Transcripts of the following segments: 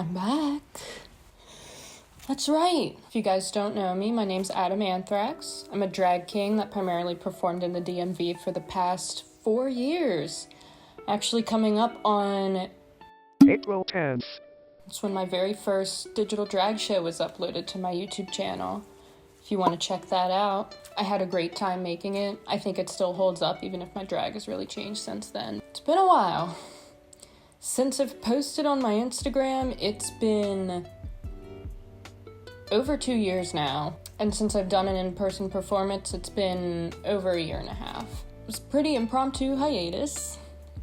I'm back. That's right. If you guys don't know me, my name's Adam Anthrax. I'm a drag king that primarily performed in the DMV for the past 4 years. Actually coming up on April 10th. It's when my very first digital drag show was uploaded to my YouTube channel. If you want to check that out. I had a great time making it. I think it still holds up even if my drag has really changed since then. It's been a while. Since I've posted on my Instagram, it's been over 2 years now. And since I've done an in-person performance, it's been over a year and a half. It was a pretty impromptu hiatus.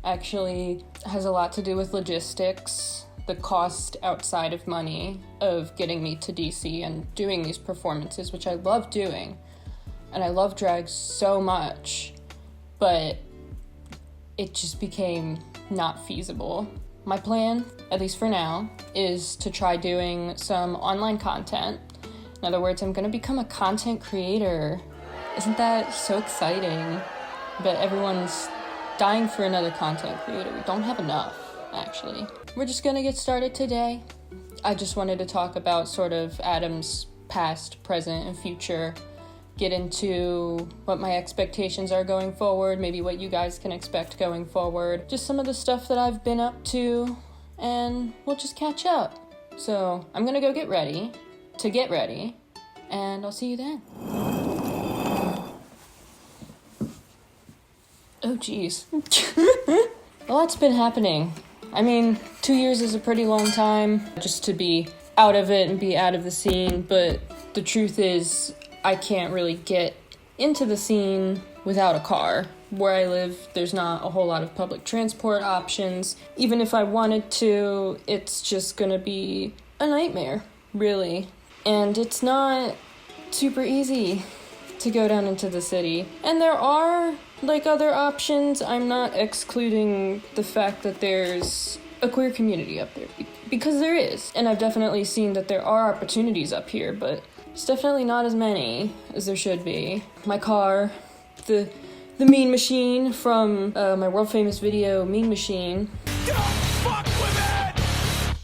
Actually, has a lot to do with logistics, the cost outside of money of getting me to DC and doing these performances, which I love doing. And I love drag so much, but it just became not feasible. My plan, at least for now, is to try doing some online content. In other words, I'm gonna become a content creator. Isn't that so exciting? But everyone's dying for another content creator. We don't have enough, actually. We're just gonna get started today. I just wanted to talk about sort of Adam's past, present, and future. Get into what my expectations are going forward, maybe what you guys can expect going forward. Just some of the stuff that I've been up to, and we'll just catch up. So I'm gonna go get ready, and I'll see you then. Oh, geez. A lot's been happening. I mean, 2 years is a pretty long time just to be out of it and be out of the scene, but the truth is I can't really get into the scene without a car. Where I live, there's not a whole lot of public transport options. Even if I wanted to, it's just gonna be a nightmare, really. And it's not super easy to go down into the city. And there are, other options. I'm not excluding the fact that there's a queer community up there, because there is. And I've definitely seen that there are opportunities up here, but it's definitely not as many as there should be. My car, the Mean Machine from my world famous video Mean Machine, Don't fuck with it!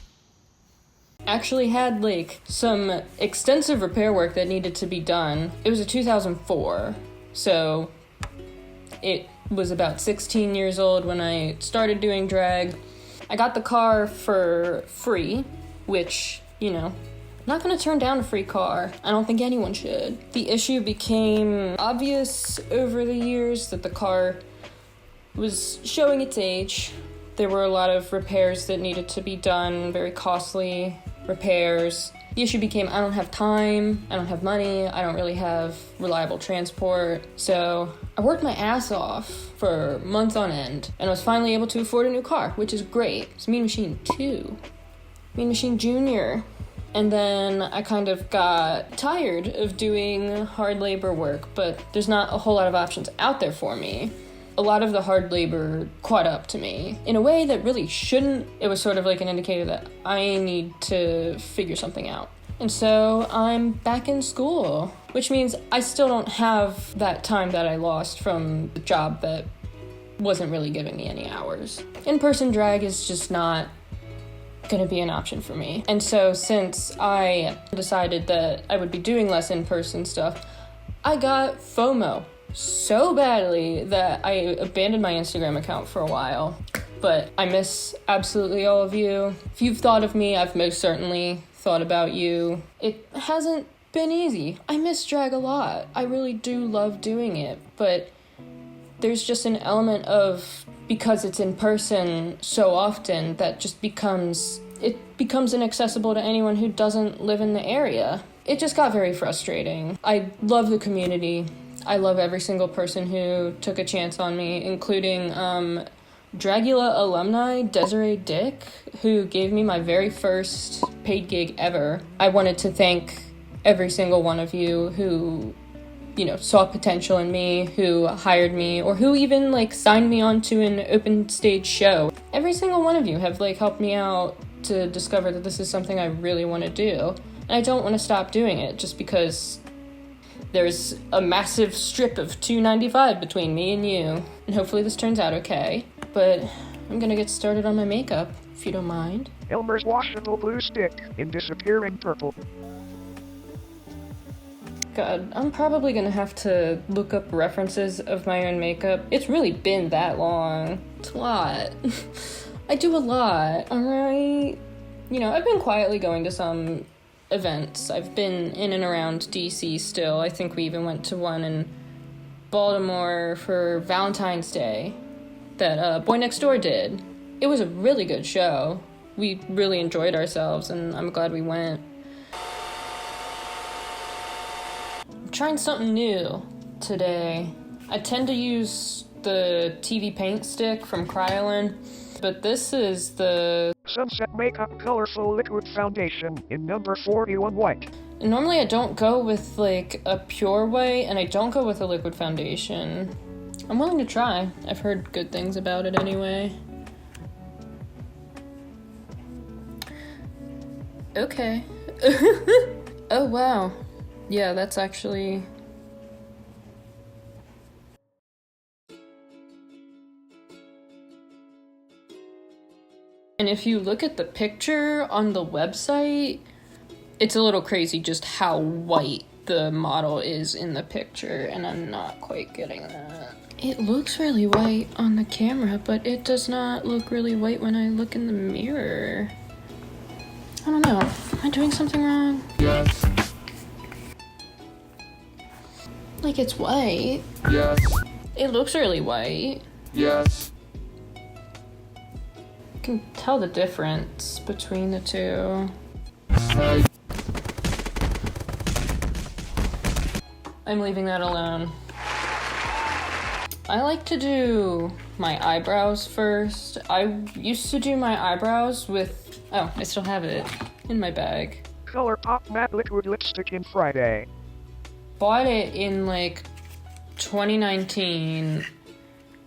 actually had some extensive repair work that needed to be done. It was a 2004, so it was about 16 years old when I started doing drag. I got the car for free, which, I'm not gonna turn down a free car. I don't think anyone should. The issue became obvious over the years that the car was showing its age. There were a lot of repairs that needed to be done, very costly repairs. The issue became I don't have time, I don't have money, I don't really have reliable transport. So I worked my ass off for months on end and I was finally able to afford a new car, which is great. It's Mean Machine 2. Mean Machine Jr. And then I kind of got tired of doing hard labor work, but there's not a whole lot of options out there for me. A lot of the hard labor caught up to me in a way that really shouldn't. It was sort of like an indicator that I need to figure something out. And so I'm back in school, which means I still don't have that time that I lost from the job that wasn't really giving me any hours. In-person drag is just not gonna be an option for me. And so since I decided that I would be doing less in-person stuff, I got FOMO so badly that I abandoned my Instagram account for a while. But I miss absolutely all of you. If you've thought of me, I've most certainly thought about you. It hasn't been easy. I miss drag a lot. I really do love doing it, but there's just an element of, because it's in person so often, that just becomes inaccessible to anyone who doesn't live in the area. It just got very frustrating. I love the community. I love every single person who took a chance on me, including Dragula alumni Desiree Dick, who gave me my very first paid gig ever. I wanted to thank every single one of you who saw potential in me, who hired me, or who even signed me onto an open stage show. Every single one of you have helped me out to discover that this is something I really want to do. And I don't want to stop doing it just because there's a massive strip of $2.95 between me and you. And hopefully this turns out okay. But I'm gonna get started on my makeup. if you don't mind. Elmer's washable blue stick in disappearing purple. God, I'm probably gonna have to look up references of my own makeup. It's really been that long. It's a lot. I do a lot, alright? You know, I've been quietly going to some events. I've been in and around DC still. I think we even went to one in Baltimore for Valentine's Day that Boy Next Door did. It was a really good show. We really enjoyed ourselves, and I'm glad we went. I'm trying something new today. I tend to use the TV paint stick from Kryolan, but this is the Sunset Makeup Colorful Liquid Foundation in number 41 white. Normally I don't go with like a pure white, and I don't go with a liquid foundation. I'm willing to try. I've heard good things about it anyway. Okay. Oh wow. Yeah, that's actually... And if you look at the picture on the website, it's a little crazy just how white the model is in the picture, and I'm not quite getting that. It looks really white on the camera, but it does not look really white when I look in the mirror. I don't know. Am I doing something wrong? Yes. Like, it's white. Yes. It looks really white. Yes. I can tell the difference between the two. I'm leaving that alone. I like to do my eyebrows first. I used to do my eyebrows with... Oh, I still have it in my bag. ColourPop Matte Liquid Lipstick in Friday. Bought it in like 2019,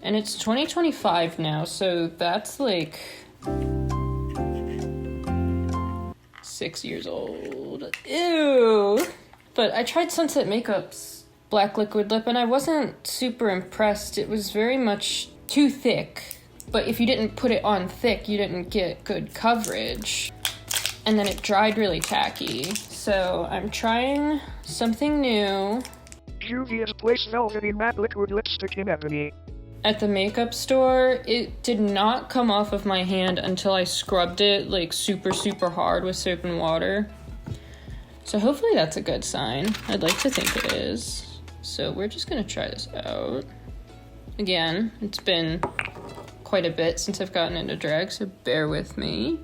and it's 2025 now, so that's like 6 years old. Ew! But I tried Sunset Makeup's black liquid lip, and I wasn't super impressed. It was very much too thick, but if you didn't put it on thick, you didn't get good coverage. And then it dried really tacky. So I'm trying something new. Juvia's Place Velvety Matte Liquid Lipstick in Ebony. At the makeup store, it did not come off of my hand until I scrubbed it like super, super hard with soap and water. So hopefully that's a good sign. I'd like to think it is. So we're just gonna try this out. Again, it's been quite a bit since I've gotten into drag, so bear with me.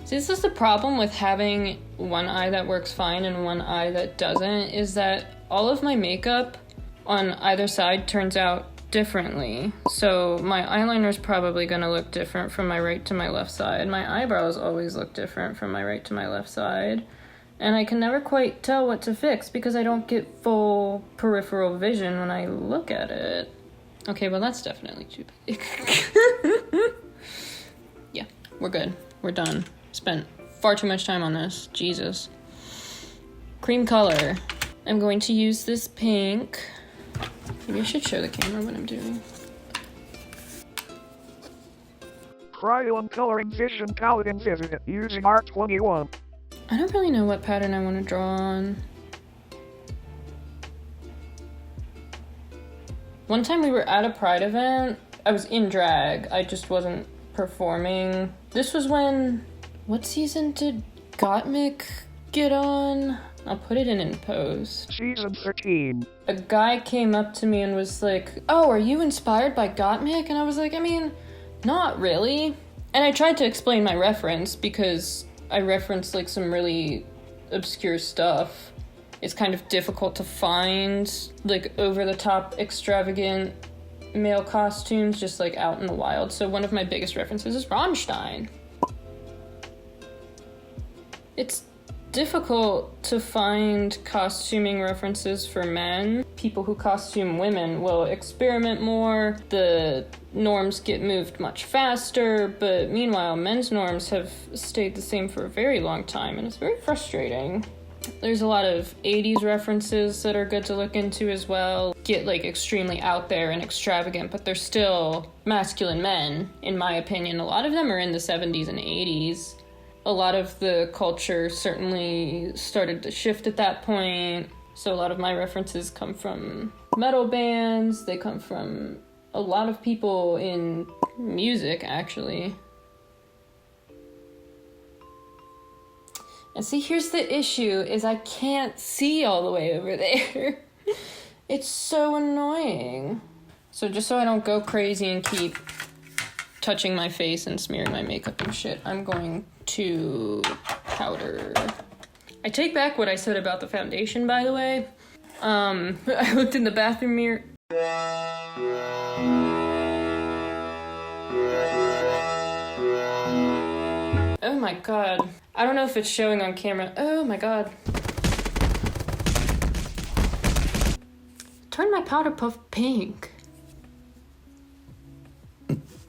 See, this is the problem with having one eye that works fine and one eye that doesn't, is that all of my makeup on either side turns out differently. So my eyeliner is probably gonna look different from my right to my left side. My eyebrows always look different from my right to my left side. And I can never quite tell what to fix because I don't get full peripheral vision when I look at it. Okay, well that's definitely too big. Yeah, we're good. We're done. Spent far too much time on this. Jesus. Cream color. I'm going to use this pink. Maybe I should show the camera what I'm doing. Kryolan Coloring Vision Palette in Vivid using R21. I don't really know what pattern I want to draw on. One time we were at a Pride event. I was in drag. I just wasn't performing. This was when... What season did Gottmik get on? I'll put it in post. Season 13. A guy came up to me and was like, "Oh, are you inspired by Gottmik?" And I was like, I mean, not really. And I tried to explain my reference because I referenced like some really obscure stuff. It's kind of difficult to find like over-the-top extravagant male costumes just like out in the wild. So one of my biggest references is Rammstein. It's difficult to find costuming references for men. People who costume women will experiment more, the norms get moved much faster, but meanwhile men's norms have stayed the same for a very long time, and it's very frustrating. There's a lot of 80s references that are good to look into as well. get like extremely out there and extravagant, but they're still masculine men, in my opinion. A lot of them are in the 70s and 80s. A lot of the culture certainly started to shift at that point. So a lot of my references come from metal bands. They come from a lot of people in music, actually. And see, here's the issue, is I can't see all the way over there. It's so annoying. So just so I don't go crazy and keep touching my face and smearing my makeup and shit, I'm going to powder. I take back what I said about the foundation, by the way. I looked in the bathroom mirror. Oh my god. I don't know if it's showing on camera. Oh my god. Turn my powder puff pink.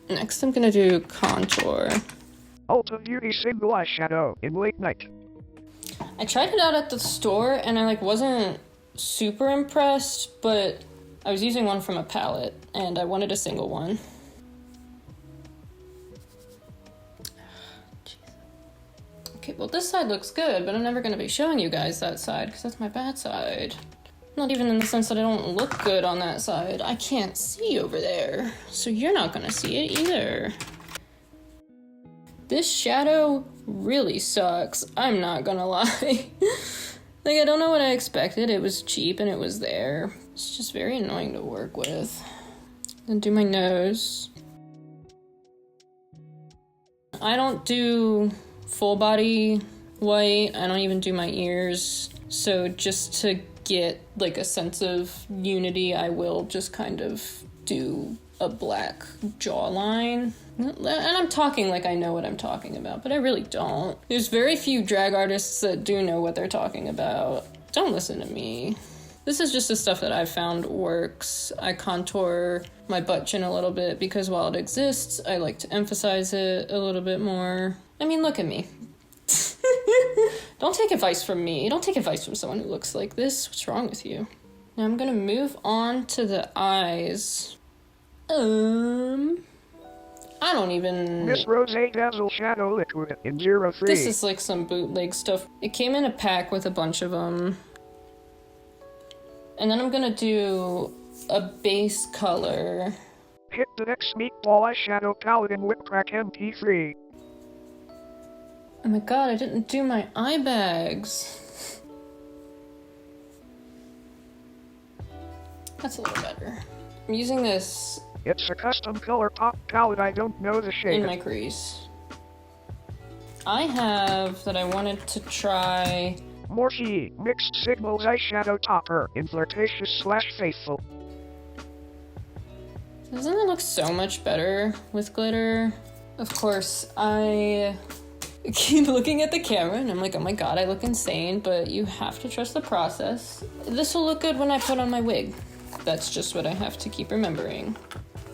Next I'm gonna do contour. Ulta Beauty Single Eyeshadow in Late Night. I tried it out at the store and I wasn't super impressed, but I was using one from a palette and I wanted a single one. Okay, well this side looks good, but I'm never gonna be showing you guys that side because that's my bad side. Not even in the sense that I don't look good on that side. I can't see over there, so you're not gonna see it either. This shadow really sucks, I'm not gonna lie. Like, I don't know what I expected. It was cheap and it was there. It's just very annoying to work with. Then do my nose. I don't do full body white. I don't even do my ears. So just to get like a sense of unity, I will just kind of do a black jawline. And I'm talking like I know what I'm talking about, but I really don't. There's very few drag artists that do know what they're talking about. Don't listen to me. This is just the stuff that I've found works. I contour my butt chin a little bit because while it exists, I like to emphasize it a little bit more. I mean, look at me. Don't take advice from me. Don't take advice from someone who looks like this. What's wrong with you? Now I'm gonna move on to the eyes. I don't even... Miss Rose Dazzle Shadow Liquid in 03. This is like some bootleg stuff. It came in a pack with a bunch of them. And then I'm gonna do a base color. Hit the next meatball eyeshadow palette in Whip Crack MP3. Oh my god, I didn't do my eye bags. That's a little better. I'm using this... It's a custom color pop palette, I don't know the shade. In my crease. I have that I wanted to try... Morphe Mixed Signals Eyeshadow Topper in Flirtatious / Faithful. Doesn't it look so much better with glitter? Of course, I keep looking at the camera and I'm like, oh my god, I look insane, but you have to trust the process. This will look good when I put on my wig. That's just what I have to keep remembering.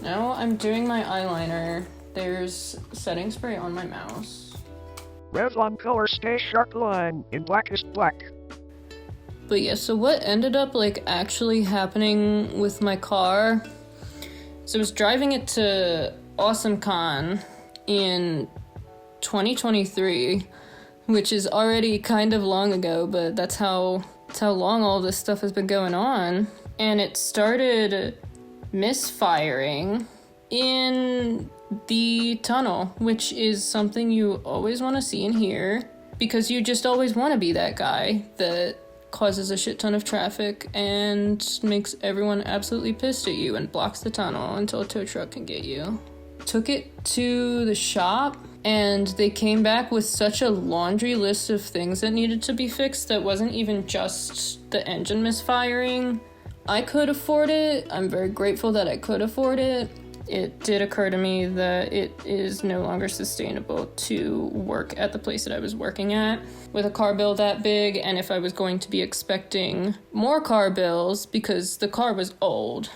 Now I'm doing my eyeliner. There's setting spray on my mouse. Revlon Color Stay Sharp Line in Blackest Black. But yeah, so what ended up like actually happening with my car, so I was driving it to AwesomeCon in 2023, which is already kind of long ago, but that's how long all this stuff has been going on. And it started misfiring in the tunnel, which is something you always want to see and hear, because you just always want to be that guy that causes a shit ton of traffic and makes everyone absolutely pissed at you and blocks the tunnel until a tow truck can get you. Took it to the shop and they came back with such a laundry list of things that needed to be fixed that wasn't even just the engine misfiring. I could afford it. I'm very grateful that I could afford it. It did occur to me that it is no longer sustainable to work at the place that I was working at with a car bill that big, and if I was going to be expecting more car bills, because the car was old,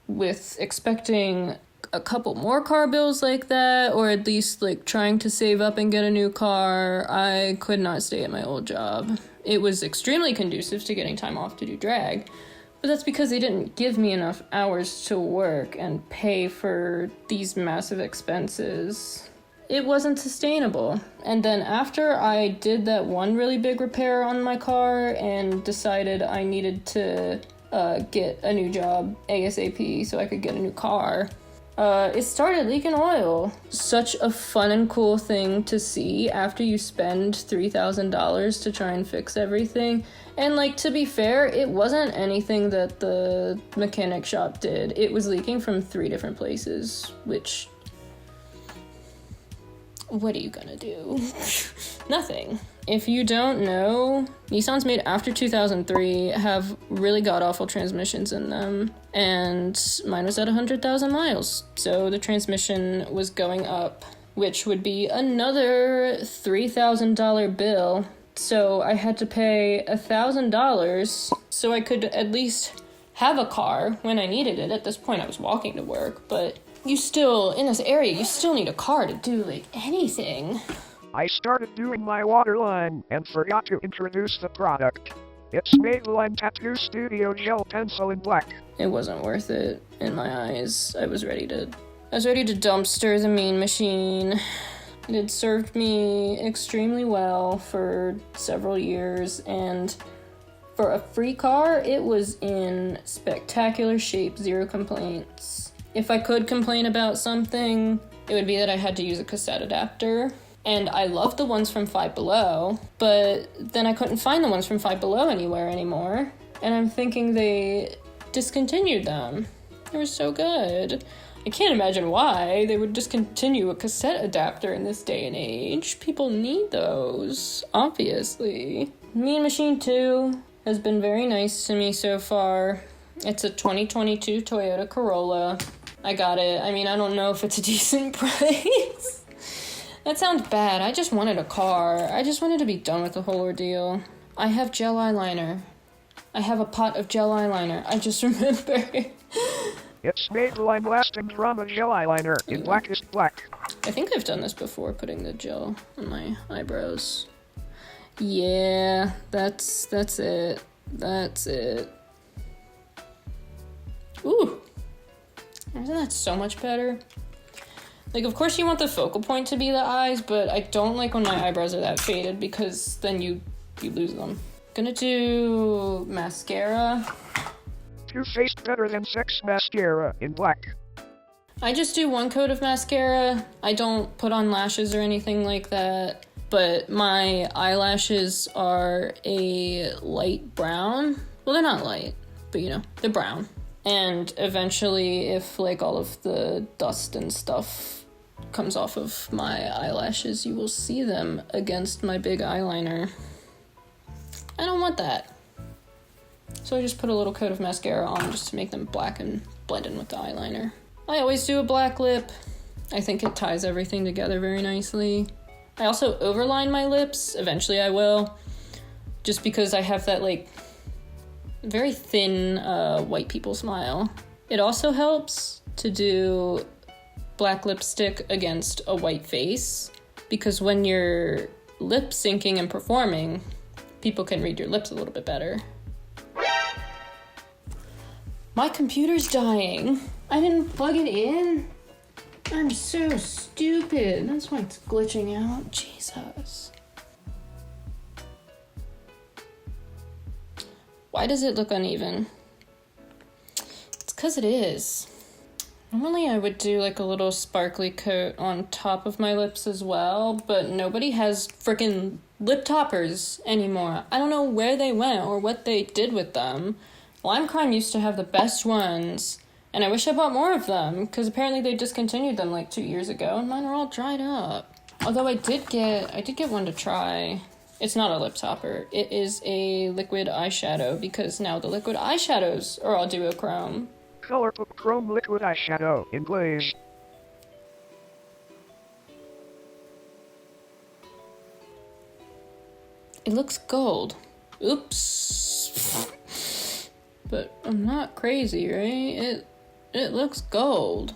with expecting a couple more car bills like that, or at least like trying to save up and get a new car, I could not stay at my old job. It was extremely conducive to getting time off to do drag, But that's because they didn't give me enough hours to work and pay for these massive expenses. It wasn't sustainable. And then after I did that one really big repair on my car and decided I needed to get a new job ASAP so I could get a new car, it started leaking oil. Such a fun and cool thing to see after you spend $3,000 to try and fix everything. And, like, to be fair, it wasn't anything that the mechanic shop did. It was leaking from 3 different places, which... what are you gonna do? Nothing. If you don't know, Nissans made after 2003 have really god-awful transmissions in them, and mine was at 100,000 miles, so the transmission was going up, which would be another $3,000 bill, so I had to pay $1,000 so I could at least have a car when I needed it. At this point, I was walking to work, but you still, in this area, you still need a car to do, like, anything. I started doing my waterline and forgot to introduce the product. It's Maybelline Tattoo Studio Gel Pencil in black. It wasn't worth it in my eyes. I was ready to dumpster the mean machine. It had served me extremely well for several years, and for a free car, it was in spectacular shape, 0 complaints. If I could complain about something, it would be that I had to use a cassette adapter. And I loved the ones from Five Below, but then I couldn't find the ones from Five Below anywhere anymore. And I'm thinking they discontinued them. They were so good. I can't imagine why they would discontinue a cassette adapter in this day and age. People need those, obviously. Mean Machine 2 has been very nice to me so far. It's a 2022 Toyota Corolla. I got it. I mean, I don't know if it's a decent price. That sounds bad. I just wanted a car. I just wanted to be done with the whole ordeal. I have gel eyeliner. I have a pot of gel eyeliner. I just remembered. It's Maybelline Lasting Drama Gel Eyeliner in blackest black. I think I've done this before, putting the gel on my eyebrows. Yeah, that's it. That's it. Ooh. Isn't that so much better? Like, of course you want the focal point to be the eyes, but I don't like when my eyebrows are that faded because then you lose them. Gonna do mascara. Too Faced Better Than Sex Mascara in black. I just do 1 coat of mascara. I don't put on lashes or anything like that, but my eyelashes are a light brown. Well, they're not light, but you know, they're brown. And eventually, if like all of the dust and stuff comes off of my eyelashes, you will see them against my big eyeliner. I don't want that. So I just put a little coat of mascara on just to make them black and blend in with the eyeliner. I always do a black lip. I think it ties everything together very nicely. I also overline my lips. Eventually I will. Just because I have that like very thin white people smile. It also helps to do black lipstick against a white face, because when you're lip syncing and performing, people can read your lips a little bit better. My computer's dying. I didn't plug it in. I'm so stupid. That's why it's glitching out. Jesus. Why does it look uneven? It's because it is. Normally I would do like a little sparkly coat on top of my lips as well, but nobody has frickin' lip toppers anymore. I don't know where they went or what they did with them. Lime Crime used to have the best ones, and I wish I bought more of them, because apparently they discontinued them like 2 years ago, and mine are all dried up. Although I did get one to try. It's not a lip topper. It is a liquid eyeshadow, because now the liquid eyeshadows are all duochrome. Colorful chrome liquid eyeshadow in glaze. It looks gold. Oops. But I'm not crazy, right? It looks gold.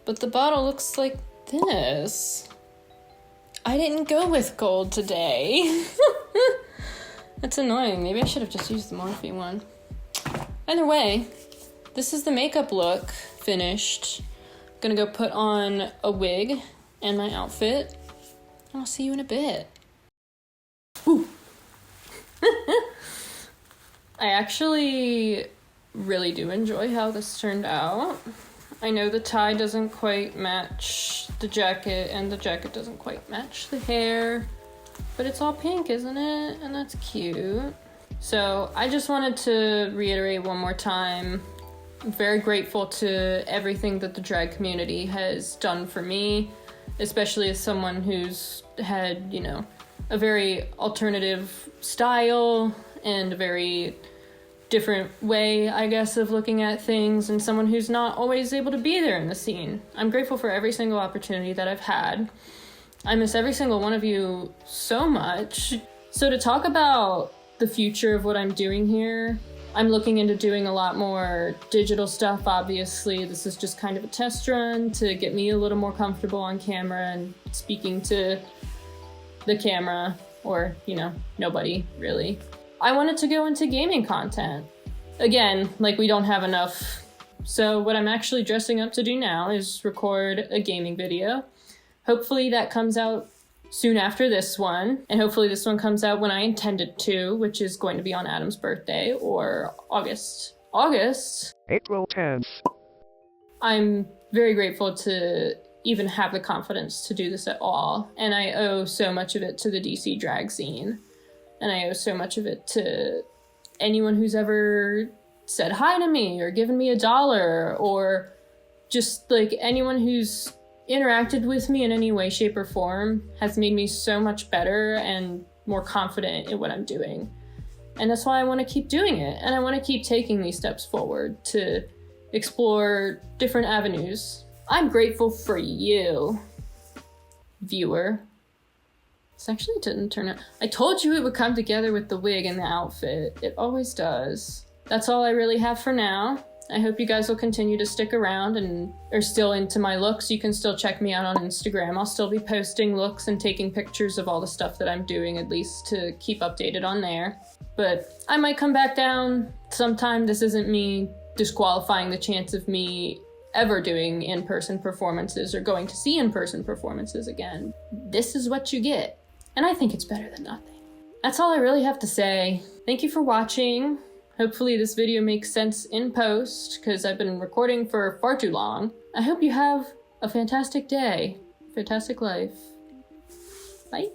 But the bottle looks like this. I didn't go with gold today. That's annoying. Maybe I should have just used the Morphe one. Either way, this is the makeup look finished. I'm gonna go put on a wig and my outfit, and I'll see you in a bit. Woo. I actually really do enjoy how this turned out. I know the tie doesn't quite match the jacket, and the jacket doesn't quite match the hair, but it's all pink, isn't it? And that's cute. So I just wanted to reiterate one more time, I'm very grateful to everything that the drag community has done for me, especially as someone who's had, a very alternative style and a very different way, I guess, of looking at things, and someone who's not always able to be there in the scene. I'm grateful for every single opportunity that I've had. I miss every single one of you so much. So to talk about the future of what I'm doing here, I'm looking into doing a lot more digital stuff, obviously. This is just kind of a test run to get me a little more comfortable on camera and speaking to the camera, or, nobody, really. I wanted to go into gaming content. Again, we don't have enough. So what I'm actually dressing up to do now is record a gaming video. Hopefully that comes out soon after this one, and hopefully this one comes out when I intended to, which is going to be on Adam's birthday, or August. April 10th. I'm very grateful to even have the confidence to do this at all, and I owe so much of it to the DC drag scene. And I owe so much of it to anyone who's ever said hi to me or given me $1, or just anyone who's interacted with me in any way, shape, or form has made me so much better and more confident in what I'm doing. And that's why I want to keep doing it. And I want to keep taking these steps forward to explore different avenues. I'm grateful for you, viewer. This actually didn't turn out. I told you it would come together with the wig and the outfit. It always does. That's all I really have for now. I hope you guys will continue to stick around and are still into my looks. You can still check me out on Instagram. I'll still be posting looks and taking pictures of all the stuff that I'm doing, at least to keep updated on there. But I might come back down sometime. This isn't me disqualifying the chance of me ever doing in-person performances or going to see in-person performances again. This is what you get. And I think it's better than nothing. That's all I really have to say. Thank you for watching. Hopefully this video makes sense in post, because I've been recording for far too long. I hope you have a fantastic day, fantastic life. Bye.